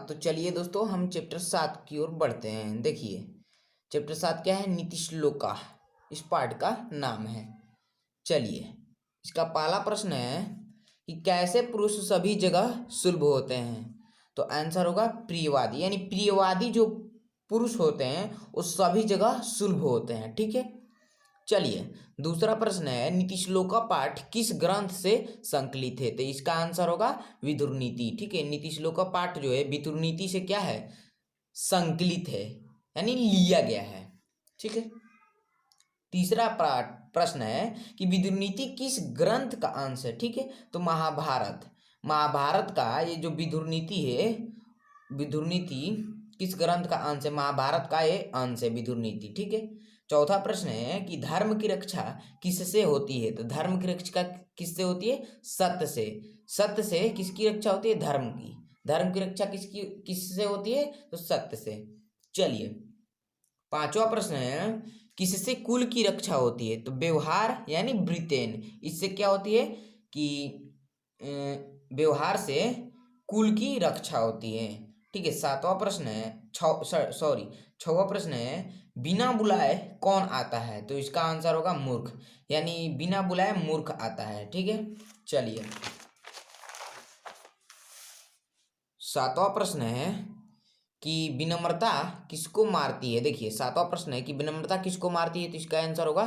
तो चलिए दोस्तों हम चैप्टर 7 की ओर बढ़ते हैं। देखिए चैप्टर 7 क्या है, नीति श्लोका इस पाठ का नाम है। चलिए इसका पहला प्रश्न है कि कैसे पुरुष सभी जगह सुलभ होते हैं। तो आंसर होगा प्रियवादी, यानी प्रियवादी जो पुरुष होते हैं वो सभी जगह सुलभ होते हैं। ठीक है, चलिए दूसरा प्रश्न है नीति श्लोका पाठ किस ग्रंथ से संकलित है। तो इसका आंसर होगा विदुर नीति। ठीक है, नीति श्लोका पाठ जो है विदुर नीति से क्या है, संकलित है, यानी लिया गया है। ठीक है, तीसरा प्रश्न है कि विदुर नीति किस ग्रंथ का अंश है। ठीक है, तो महाभारत का ये जो विदुर नीति है, विदुर नीति किस ग्रंथ का अंश है, महाभारत का ये अंश है विदुर नीति। ठीक है, चौथा प्रश्न है कि धर्म की रक्षा किससे होती है। तो धर्म की रक्षा किससे होती है, सत्य से। सत्य से किसकी रक्षा होती है, धर्म की। धर्म की रक्षा किससे होती है, तो सत्य से। चलिए पांचवा प्रश्न है किससे कुल की रक्षा होती है। तो व्यवहार यानी ब्रिटेन, इससे क्या होती है कि व्यवहार से कुल की रक्षा होती है। ठीक है, सातवां प्रश्न है छठवां प्रश्न है बिना बुलाए कौन आता है। तो इसका आंसर होगा मूर्ख, यानी बिना बुलाए मूर्ख आता है। ठीक है, चलिए सातवां प्रश्न है कि विनम्रता किसको मारती है। देखिए सातवां प्रश्न है कि विनम्रता किसको मारती है। तो इसका आंसर होगा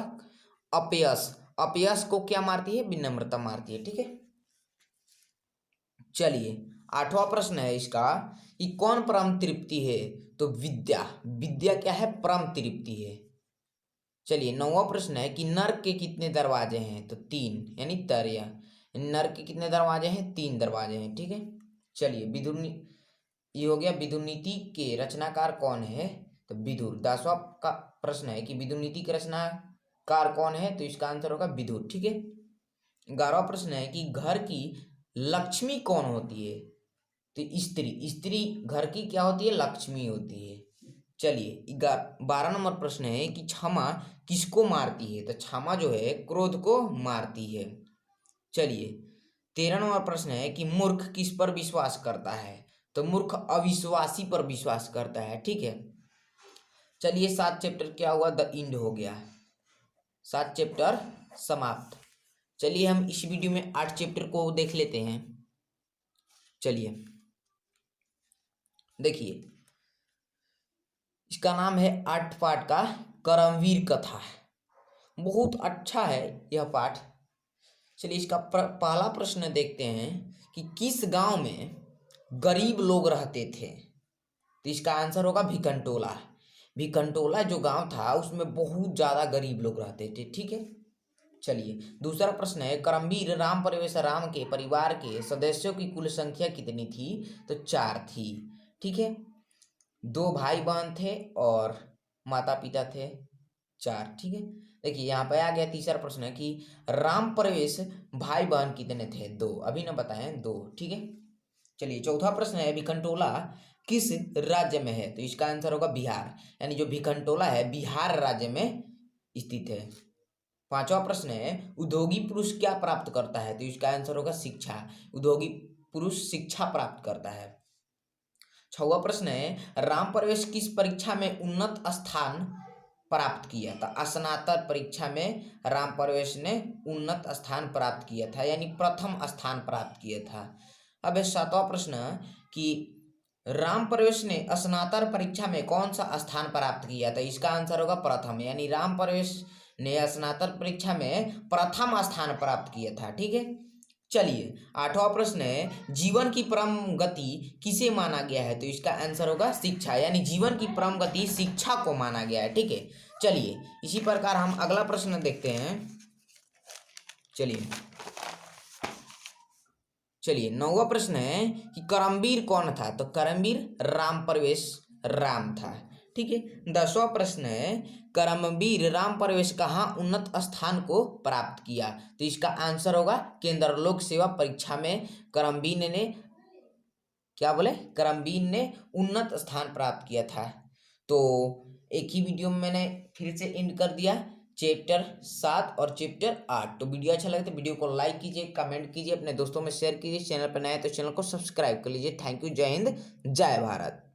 अपयश। अपयश को क्या मारती है, विनम्रता मारती है। ठीक है, चलिए आठवां प्रश्न है इसका कि कौन परम तृप्ति है। तो विद्या। विद्या क्या है, परम तृप्ति है। चलिए नौवां प्रश्न है कि नर्क के कितने दरवाजे हैं। तो 3, यानी तरिया। नर्क के कितने दरवाजे हैं, 3 दरवाजे हैं। ठीक है, चलिए ये हो गया विदुर नीति के रचनाकार कौन है। तो विदुर। 10वां का प्रश्न है कि विदुर नीति के रचनाकार कौन है। तो इसका आंसर होगा विदुर। ठीक है, 11वां प्रश्न है कि घर की लक्ष्मी कौन होती है। तो स्त्री घर की क्या होती है, लक्ष्मी होती है। चलिए 12 नंबर प्रश्न है कि क्षमा किसको मारती है। तो क्षमा जो है क्रोध को मारती है। चलिए 13 नंबर प्रश्न है कि मूर्ख किस पर विश्वास करता है। तो मूर्ख अविश्वासी पर विश्वास करता है। ठीक है, चलिए 7 चैप्टर क्या हुआ, द इंड हो गया, 7 चैप्टर समाप्त। चलिए हम इस वीडियो में 8 चैप्टर को देख लेते हैं। चलिए देखिए इसका नाम है 8 पाठ का करमवीर कथा। बहुत अच्छा है यह पाठ। चलिए इसका पहला प्रश्न देखते हैं कि किस गांव में गरीब लोग रहते थे। तो इसका आंसर होगा भिखनटोला। भिखनटोला जो गांव था उसमें बहुत ज़्यादा गरीब लोग रहते थे। ठीक है, चलिए दूसरा प्रश्न है करमवीर राम परवेश राम के परिवार के सदस्यों की कुल संख्या कितनी थी। तो 4 थी। ठीक है, 2 भाई बहन थे और माता पिता थे, 4। ठीक है, देखिए यहाँ पे आ गया तीसरा प्रश्न है कि राम परवेश भाई बहन कितने थे, 2। अभी ना बताएं, 2। ठीक है, चलिए चौथा प्रश्न है भिखनटोला किस राज्य में है। तो इसका आंसर होगा बिहार, यानी जो भिखनटोला है बिहार राज्य में स्थित है। पांचवा प्रश्न है उद्योगी पुरुष क्या प्राप्त करता है। तो इसका आंसर होगा शिक्षा। उद्योगी पुरुष शिक्षा प्राप्त करता है। छठवां प्रश्न है राम परवेश किस परीक्षा में उन्नत स्थान प्राप्त किया था। स्नातक परीक्षा में राम परवेश ने उन्नत स्थान प्राप्त किया था, यानी प्रथम स्थान प्राप्त किया था। अब है 7वां प्रश्न कि राम परवेश ने स्नातक परीक्षा में कौन सा स्थान प्राप्त किया था। इसका आंसर होगा प्रथम, यानी राम परवेश ने स्नातक परीक्षा में प्रथम स्थान प्राप्त किया था। ठीक है, चलिए 8वां प्रश्न है जीवन की परम गति किसे माना गया है। तो इसका आंसर होगा शिक्षा, यानी जीवन की परम गति शिक्षा को माना गया है। ठीक है, चलिए इसी प्रकार हम अगला प्रश्न देखते हैं। चलिए 9वां प्रश्न है कि करमवीर कौन था। तो करमवीर राम परवेश राम था। ठीक है, 10वां प्रश्न है करमवीर राम परवेश कहाँ उन्नत स्थान को प्राप्त किया। तो इसका आंसर होगा केंद्र लोक सेवा परीक्षा में करमवीर ने करमवीर ने उन्नत स्थान प्राप्त किया था। तो एक ही वीडियो में मैंने फिर से एंड कर दिया। चैप्टर 7 और चैप्टर 8। तो वीडियो अच्छा लगे तो वीडियो को लाइक कीजिए, कमेंट कीजिए, अपने दोस्तों में शेयर कीजिए, चैनल पर नए हैं तो चैनल को सब्सक्राइब कर लीजिए। थैंक यू, जय हिंद, जय भारत।